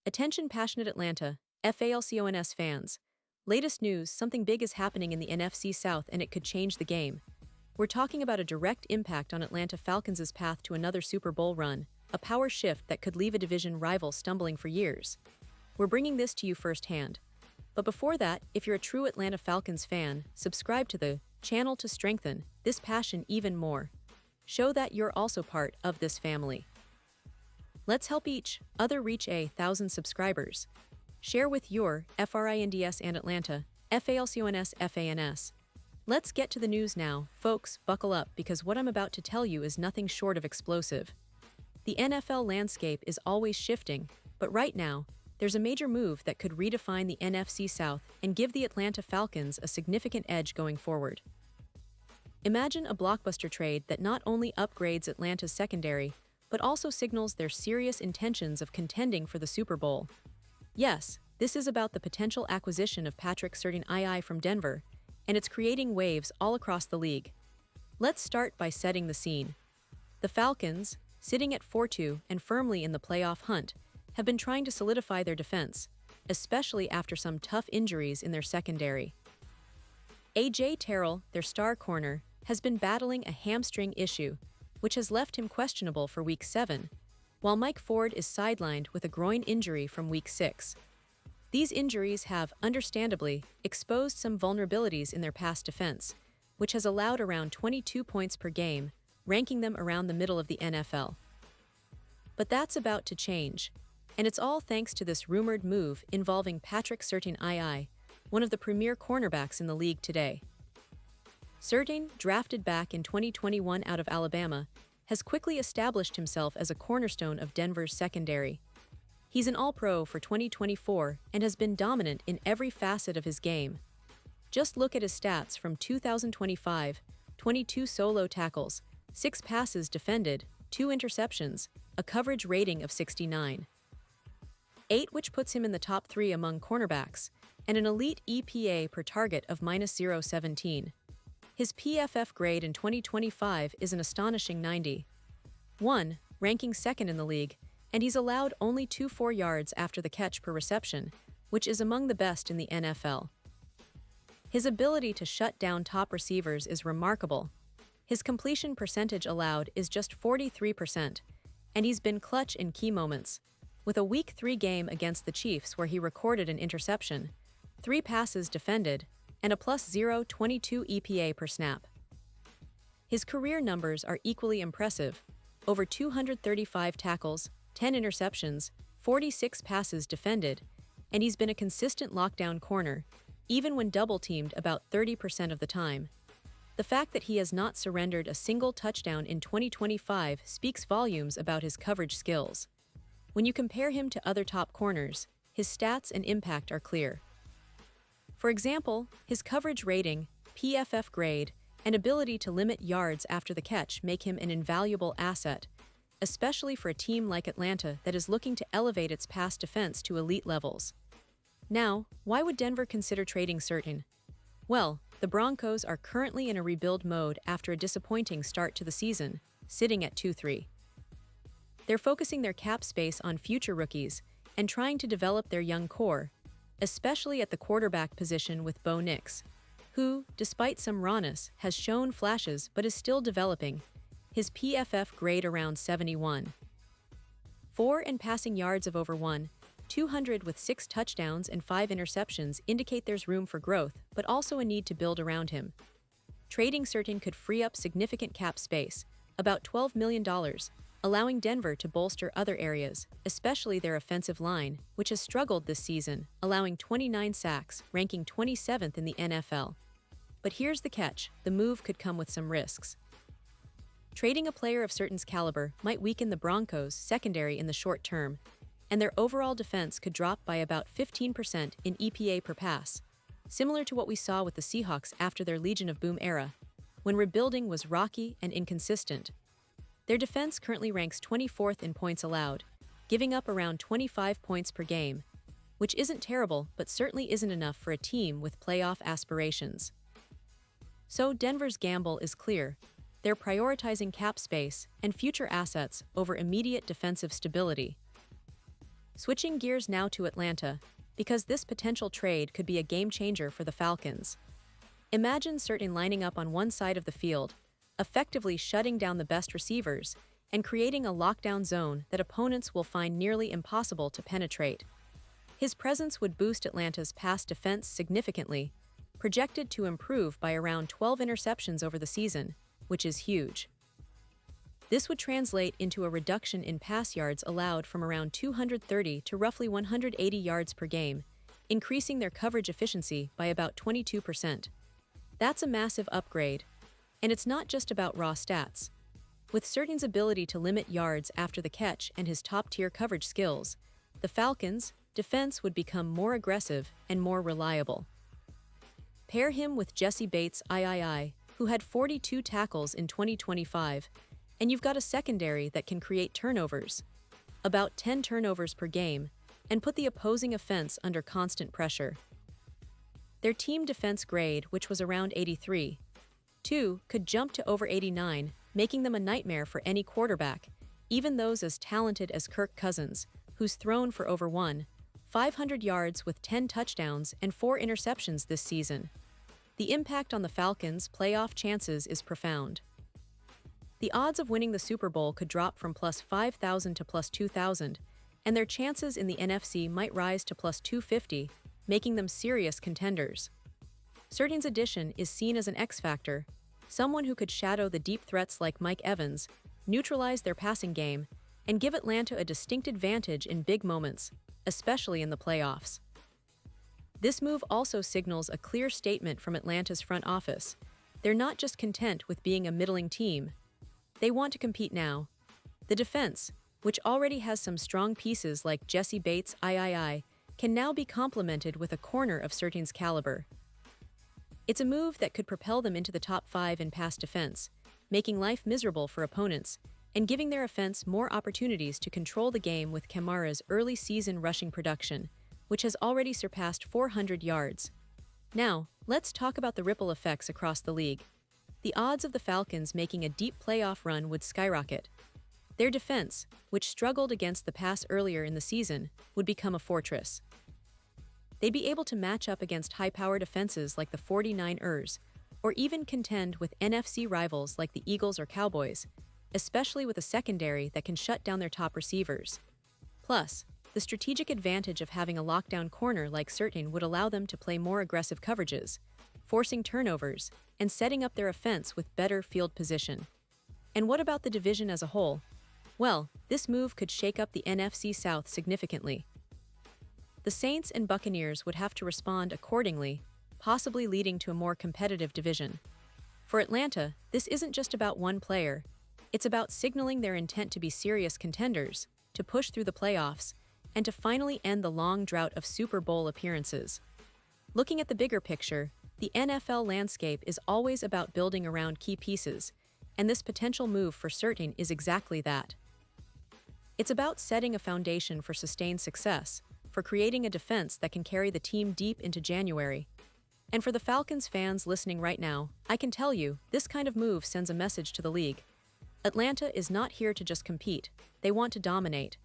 Attention passionate Atlanta, Falcons fans. Latest news, something big is happening in the NFC South and it could change the game. We're talking about a direct impact on Atlanta Falcons' path to another Super Bowl run, a power shift that could leave a division rival stumbling for years. We're bringing this to you firsthand. But before that, if you're a true Atlanta Falcons fan, subscribe to the channel to strengthen this passion even more. Show that you're also part of this family. Let's help each other reach 1,000 subscribers. Share with your FRINDS and Atlanta, FALCONS FANS. Let's get to the news now, folks, buckle up because what I'm about to tell you is nothing short of explosive. The NFL landscape is always shifting, but right now, there's a major move that could redefine the NFC South and give the Atlanta Falcons a significant edge going forward. Imagine a blockbuster trade that not only upgrades Atlanta's secondary, but also signals their serious intentions of contending for the Super Bowl. Yes, this is about the potential acquisition of Patrick Surtain from Denver, and it's creating waves all across the league. Let's start by setting the scene. The Falcons, sitting at 4-2 and firmly in the playoff hunt, have been trying to solidify their defense, especially after some tough injuries in their secondary. A.J. Terrell, their star corner, has been battling a hamstring issue, which has left him questionable for Week 7, while Mike Ford is sidelined with a groin injury from Week 6. These injuries have, understandably, exposed some vulnerabilities in their pass defense, which has allowed around 22 points per game, ranking them around the middle of the NFL. But that's about to change, and it's all thanks to this rumored move involving Patrick Surtain, one of the premier cornerbacks in the league today. Surtain, drafted back in 2021 out of Alabama, has quickly established himself as a cornerstone of Denver's secondary. He's an All-Pro for 2024 and has been dominant in every facet of his game. Just look at his stats from 2025: 22 solo tackles, 6 passes defended, 2 interceptions, a coverage rating of 69. 8, which puts him in the top 3 among cornerbacks, and an elite EPA per target of -0.17. His PFF grade in 2025 is an astonishing 91, ranking second in the league, and he's allowed only 2 yards after the catch per reception, which is among the best in the NFL. His ability to shut down top receivers is remarkable. His completion percentage allowed is just 43%, and he's been clutch in key moments, with a Week 3 game against the Chiefs where he recorded an interception, 3 passes defended, and a +0.22 EPA per snap. His career numbers are equally impressive: over 235 tackles, 10 interceptions, 46 passes defended, and he's been a consistent lockdown corner, even when double-teamed about 30% of the time. The fact that he has not surrendered a single touchdown in 2025 speaks volumes about his coverage skills. When you compare him to other top corners, his stats and impact are clear. For example, his coverage rating, PFF grade, and ability to limit yards after the catch make him an invaluable asset, especially for a team like Atlanta that is looking to elevate its pass defense to elite levels. Now, why would Denver consider trading Surtain? Well, the Broncos are currently in a rebuild mode after a disappointing start to the season, sitting at 2-3. They're focusing their cap space on future rookies and trying to develop their young core, especially at the quarterback position with Bo Nix, who, despite some rawness, has shown flashes but is still developing. His PFF grade around 71. 4 and passing yards of over 200 with 6 touchdowns and 5 interceptions indicate there's room for growth, but also a need to build around him. Trading Surtain could free up significant cap space, about $12 million, allowing Denver to bolster other areas, especially their offensive line, which has struggled this season, allowing 29 sacks, ranking 27th in the NFL. But here's the catch: the move could come with some risks. Trading a player of Surtain's caliber might weaken the Broncos' secondary in the short term, and their overall defense could drop by about 15% in EPA per pass, similar to what we saw with the Seahawks after their Legion of Boom era, when rebuilding was rocky and inconsistent. Their defense currently ranks 24th in points allowed, giving up around 25 points per game, which isn't terrible but certainly isn't enough for a team with playoff aspirations. So Denver's gamble is clear: they're prioritizing cap space and future assets over immediate defensive stability. Switching gears now to Atlanta, because this potential trade could be a game changer for the Falcons. Imagine Certain lining up on one side of the field, effectively shutting down the best receivers and creating a lockdown zone that opponents will find nearly impossible to penetrate. His presence would boost Atlanta's pass defense significantly, projected to improve by around 12 interceptions over the season, which is huge. This would translate into a reduction in pass yards allowed from around 230 to roughly 180 yards per game, increasing their coverage efficiency by about 22%. That's a massive upgrade. And it's not just about raw stats. With Certain's ability to limit yards after the catch and his top-tier coverage skills, the Falcons' defense would become more aggressive and more reliable. Pair him with Jesse Bates III, who had 42 tackles in 2025, and you've got a secondary that can create turnovers, about 10 turnovers per game, and put the opposing offense under constant pressure. Their team defense grade, which was around 83, could jump to over 89, making them a nightmare for any quarterback, even those as talented as Kirk Cousins, who's thrown for over 500 yards with 10 touchdowns and 4 interceptions this season. The impact on the Falcons' playoff chances is profound. The odds of winning the Super Bowl could drop from plus 5,000 to plus 2,000, and their chances in the NFC might rise to plus 250, making them serious contenders. Certain's addition is seen as an X-factor, someone who could shadow the deep threats like Mike Evans, neutralize their passing game, and give Atlanta a distinct advantage in big moments, especially in the playoffs. This move also signals a clear statement from Atlanta's front office. They're not just content with being a middling team. They want to compete now. The defense, which already has some strong pieces like Jesse Bates III, can now be complemented with a corner of Certain's caliber. It's a move that could propel them into the top 5 in pass defense, making life miserable for opponents and giving their offense more opportunities to control the game with Kamara's early season rushing production, which has already surpassed 400 yards. Now, let's talk about the ripple effects across the league. The odds of the Falcons making a deep playoff run would skyrocket. Their defense, which struggled against the pass earlier in the season, would become a fortress. They'd be able to match up against high-powered offenses like the 49ers, or even contend with NFC rivals like the Eagles or Cowboys, especially with a secondary that can shut down their top receivers. Plus, the strategic advantage of having a lockdown corner like Certain would allow them to play more aggressive coverages, forcing turnovers, and setting up their offense with better field position. And what about the division as a whole? Well, this move could shake up the NFC South significantly. The Saints and Buccaneers would have to respond accordingly, possibly leading to a more competitive division. For Atlanta, this isn't just about one player. It's about signaling their intent to be serious contenders, to push through the playoffs, and to finally end the long drought of Super Bowl appearances. Looking at the bigger picture, the NFL landscape is always about building around key pieces, and this potential move for Certain is exactly that. It's about setting a foundation for sustained success, for creating a defense that can carry the team deep into January. And for the Falcons fans listening right now, I can tell you, this kind of move sends a message to the league. Atlanta is not here to just compete. They want to dominate.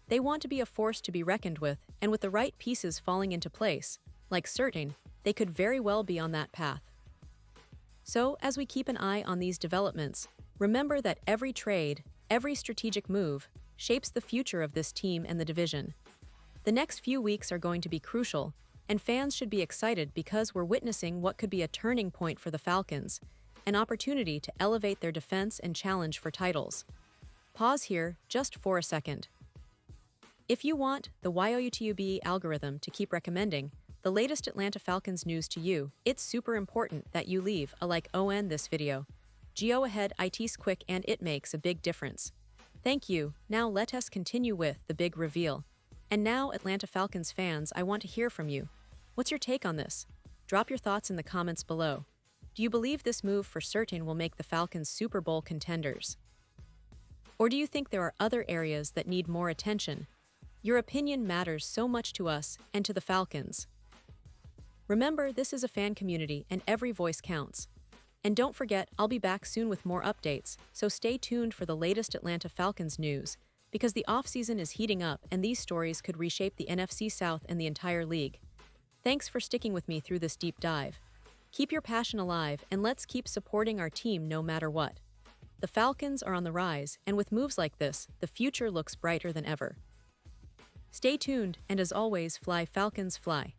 They want to be a force to be reckoned with, and with the right pieces falling into place, like Certain, they could very well be on that path. So, as we keep an eye on these developments, remember that every trade, every strategic move, shapes the future of this team and the division. The next few weeks are going to be crucial, and fans should be excited because we're witnessing what could be a turning point for the Falcons, an opportunity to elevate their defense and challenge for titles. Pause here just for a second. If you want the YouTube algorithm to keep recommending the latest Atlanta Falcons news to you, it's super important that you leave a like on this video. Go ahead, it's quick and it makes a big difference. Thank you. Now let us continue with the big reveal. And now, Atlanta Falcons fans, I want to hear from you. What's your take on this? Drop your thoughts in the comments below. Do you believe this move for Certain will make the Falcons Super Bowl contenders? Or do you think there are other areas that need more attention? Your opinion matters so much to us and to the Falcons. Remember, this is a fan community and every voice counts. And don't forget, I'll be back soon with more updates, so stay tuned for the latest Atlanta Falcons news. because the offseason is heating up and these stories could reshape the NFC South and the entire league. Thanks for sticking with me through this deep dive. Keep your passion alive and let's keep supporting our team no matter what. The Falcons are on the rise, and with moves like this, the future looks brighter than ever. Stay tuned, and as always, fly Falcons fly.